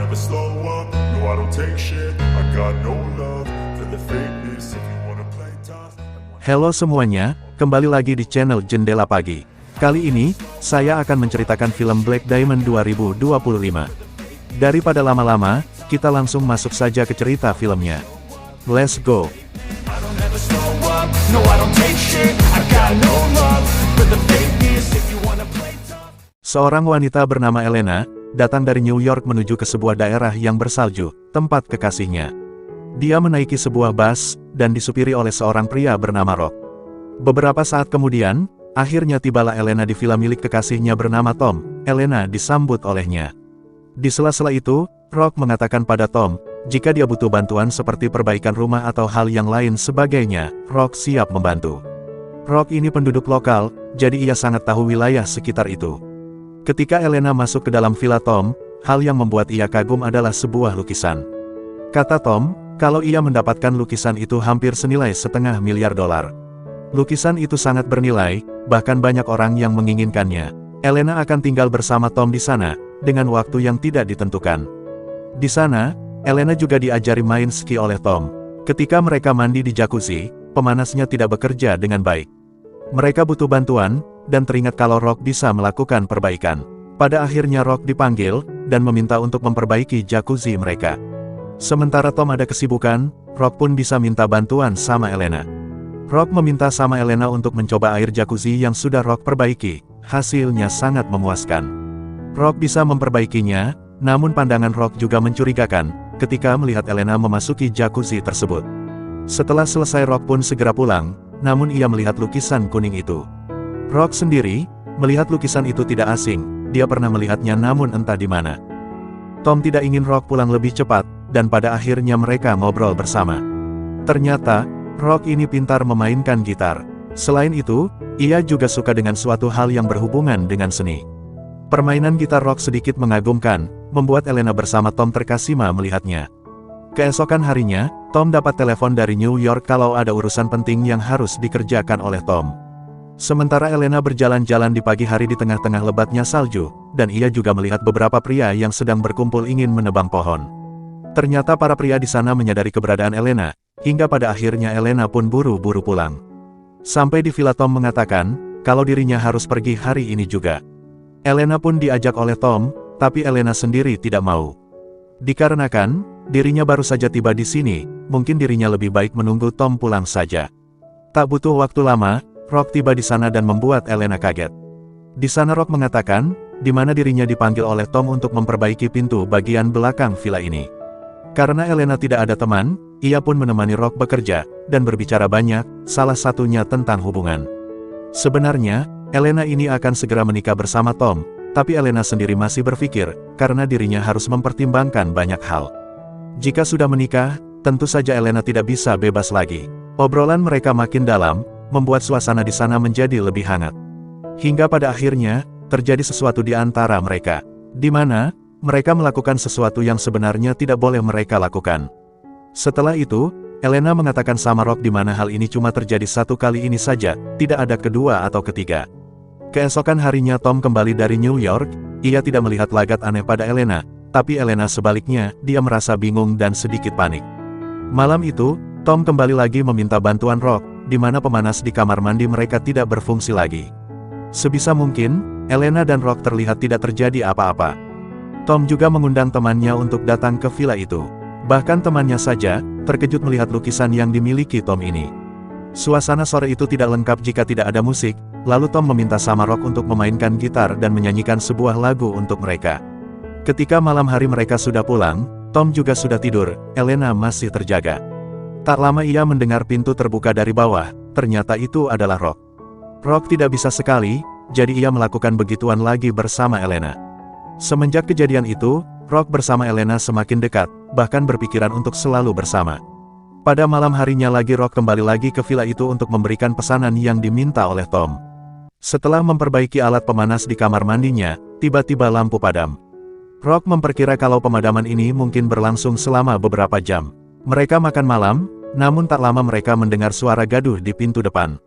never slow up, no I don't take shit, I got no love for the fakeness. If you wanna play tough. Halo semuanya, kembali lagi di channel Jendela Pagi. Kali ini, saya akan menceritakan film Black Diamond 2025. Daripada lama-lama, kita langsung masuk saja ke cerita filmnya. Let's go! I don't ever slow up, no I don't take shit, I got no love for the fakeness. If you wanna play tough. Seorang wanita bernama Elena, datang dari New York menuju ke sebuah daerah yang bersalju, tempat kekasihnya. Dia menaiki sebuah bus, dan disupiri oleh seorang pria bernama Rock. Beberapa saat kemudian, akhirnya tibalah Elena di villa milik kekasihnya bernama Tom. Elena disambut olehnya. Di sela-sela itu, Rock mengatakan pada Tom, jika dia butuh bantuan seperti perbaikan rumah atau hal yang lain sebagainya, Rock siap membantu. Rock ini penduduk lokal, jadi ia sangat tahu wilayah sekitar itu. Ketika Elena masuk ke dalam villa Tom, hal yang membuat ia kagum adalah sebuah lukisan. Kata Tom, kalau ia mendapatkan lukisan itu hampir senilai $500 miliar. Lukisan itu sangat bernilai, bahkan banyak orang yang menginginkannya. Elena akan tinggal bersama Tom di sana, dengan waktu yang tidak ditentukan. Di sana, Elena juga diajari main ski oleh Tom. Ketika mereka mandi di jacuzzi, pemanasnya tidak bekerja dengan baik. Mereka butuh bantuan, dan teringat kalau Rock bisa melakukan perbaikan. Pada akhirnya Rock dipanggil, dan meminta untuk memperbaiki jacuzzi mereka. Sementara Tom ada kesibukan, Rock pun bisa minta bantuan sama Elena. Rock meminta sama Elena untuk mencoba air jacuzzi yang sudah Rock perbaiki. Hasilnya sangat memuaskan. Rock bisa memperbaikinya, namun pandangan Rock juga mencurigakan, ketika melihat Elena memasuki jacuzzi tersebut. Setelah selesai Rock pun segera pulang, namun ia melihat lukisan kuning itu. Rock sendiri, melihat lukisan itu tidak asing, dia pernah melihatnya namun entah di mana. Tom tidak ingin Rock pulang lebih cepat, dan pada akhirnya mereka ngobrol bersama. Ternyata, Rock ini pintar memainkan gitar. Selain itu, ia juga suka dengan suatu hal yang berhubungan dengan seni. Permainan gitar Rock sedikit mengagumkan, membuat Elena bersama Tom terkesima melihatnya. Keesokan harinya, Tom dapat telepon dari New York kalau ada urusan penting yang harus dikerjakan oleh Tom. Sementara Elena berjalan-jalan di pagi hari di tengah-tengah lebatnya salju, dan ia juga melihat beberapa pria yang sedang berkumpul ingin menebang pohon. Ternyata para pria di sana menyadari keberadaan Elena, hingga pada akhirnya Elena pun buru-buru pulang. Sampai di villa Tom mengatakan, kalau dirinya harus pergi hari ini juga. Elena pun diajak oleh Tom, tapi Elena sendiri tidak mau. Dikarenakan, dirinya baru saja tiba di sini, mungkin dirinya lebih baik menunggu Tom pulang saja. Tak butuh waktu lama, Rock tiba di sana dan membuat Elena kaget. Di sana Rock mengatakan, di mana dirinya dipanggil oleh Tom untuk memperbaiki pintu bagian belakang villa ini. Karena Elena tidak ada teman, ia pun menemani Rock bekerja, dan berbicara banyak, salah satunya tentang hubungan. Sebenarnya, Elena ini akan segera menikah bersama Tom, tapi Elena sendiri masih berpikir, karena dirinya harus mempertimbangkan banyak hal. Jika sudah menikah, tentu saja Elena tidak bisa bebas lagi. Obrolan mereka makin dalam, membuat suasana di sana menjadi lebih hangat. Hingga pada akhirnya, terjadi sesuatu di antara mereka. Di mana, mereka melakukan sesuatu yang sebenarnya tidak boleh mereka lakukan. Setelah itu, Elena mengatakan sama Rock di mana hal ini cuma terjadi satu kali ini saja, tidak ada kedua atau ketiga. Keesokan harinya Tom kembali dari New York, ia tidak melihat lagat aneh pada Elena, tapi Elena sebaliknya, dia merasa bingung dan sedikit panik. Malam itu, Tom kembali lagi meminta bantuan Rock, di mana pemanas di kamar mandi mereka tidak berfungsi lagi. Sebisa mungkin, Elena dan Rock terlihat tidak terjadi apa-apa. Tom juga mengundang temannya untuk datang ke villa itu. Bahkan temannya saja, terkejut melihat lukisan yang dimiliki Tom ini. Suasana sore itu tidak lengkap jika tidak ada musik, lalu Tom meminta sama Rock untuk memainkan gitar dan menyanyikan sebuah lagu untuk mereka. Ketika malam hari mereka sudah pulang, Tom juga sudah tidur, Elena masih terjaga. Tak lama ia mendengar pintu terbuka dari bawah, ternyata itu adalah Rock. Rock tidak bisa sekali, jadi ia melakukan begituan lagi bersama Elena. Semenjak kejadian itu, Rock bersama Elena semakin dekat, bahkan berpikiran untuk selalu bersama. Pada malam harinya lagi Rock kembali lagi ke villa itu untuk memberikan pesanan yang diminta oleh Tom. Setelah memperbaiki alat pemanas di kamar mandinya, tiba-tiba lampu padam. Rock memperkira kalau pemadaman ini mungkin berlangsung selama beberapa jam. Mereka makan malam, namun tak lama mereka mendengar suara gaduh di pintu depan.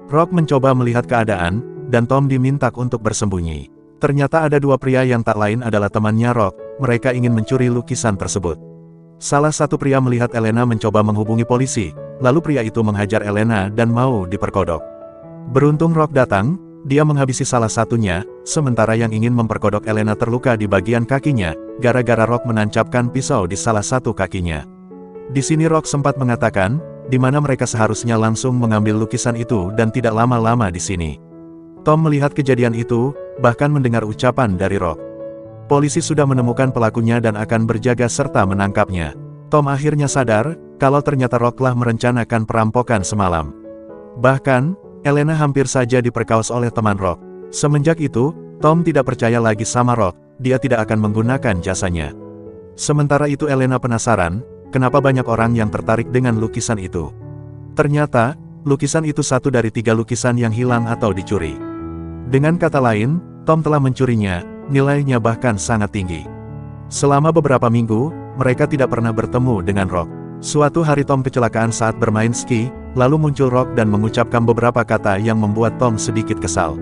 Rock mencoba melihat keadaan, dan Tom diminta untuk bersembunyi. Ternyata ada dua pria yang tak lain adalah temannya Rock, mereka ingin mencuri lukisan tersebut. Salah satu pria melihat Elena mencoba menghubungi polisi, lalu pria itu menghajar Elena dan mau diperkodok. Beruntung Rock datang, dia menghabisi salah satunya, sementara yang ingin memperkodok Elena terluka di bagian kakinya, gara-gara Rock menancapkan pisau di salah satu kakinya. Di sini Rock sempat mengatakan, di mana mereka seharusnya langsung mengambil lukisan itu dan tidak lama-lama di sini. Tom melihat kejadian itu, bahkan mendengar ucapan dari Rock. Polisi sudah menemukan pelakunya dan akan berjaga serta menangkapnya. Tom akhirnya sadar, kalau ternyata Rock telah merencanakan perampokan semalam. Bahkan, Elena hampir saja diperkaos oleh teman Rock. Semenjak itu, Tom tidak percaya lagi sama Rock, dia tidak akan menggunakan jasanya. Sementara itu Elena penasaran, kenapa banyak orang yang tertarik dengan lukisan itu. Ternyata, lukisan itu satu dari 3 lukisan yang hilang atau dicuri. Dengan kata lain, Tom telah mencurinya, nilainya bahkan sangat tinggi. Selama beberapa minggu, mereka tidak pernah bertemu dengan Rock. Suatu hari Tom kecelakaan saat bermain ski, lalu muncul Rock dan mengucapkan beberapa kata yang membuat Tom sedikit kesal.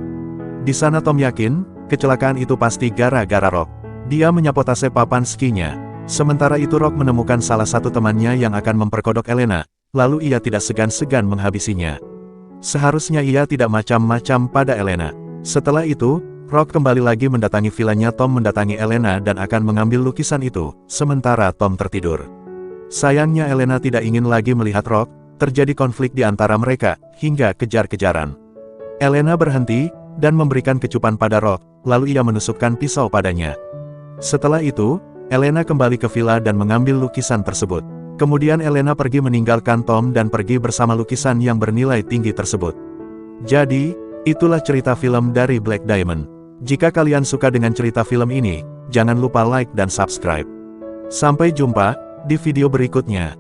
Di sana Tom yakin, kecelakaan itu pasti gara-gara Rock. Dia menyabotase papan skinya. Sementara itu Rock menemukan salah satu temannya yang akan memperkodok Elena, lalu ia tidak segan-segan menghabisinya. Seharusnya ia tidak macam-macam pada Elena. Setelah itu, Rock kembali lagi mendatangi vilanya Tom mendatangi Elena dan akan mengambil lukisan itu, sementara Tom tertidur. Sayangnya Elena tidak ingin lagi melihat Rock, terjadi konflik di antara mereka, hingga kejar-kejaran. Elena berhenti, dan memberikan kecupan pada Rock, lalu ia menusukkan pisau padanya. Setelah itu, Elena kembali ke villa dan mengambil lukisan tersebut. Kemudian Elena pergi meninggalkan Tom dan pergi bersama lukisan yang bernilai tinggi tersebut. Jadi, itulah cerita film dari Black Diamond. Jika kalian suka dengan cerita film ini, jangan lupa like dan subscribe. Sampai jumpa di video berikutnya.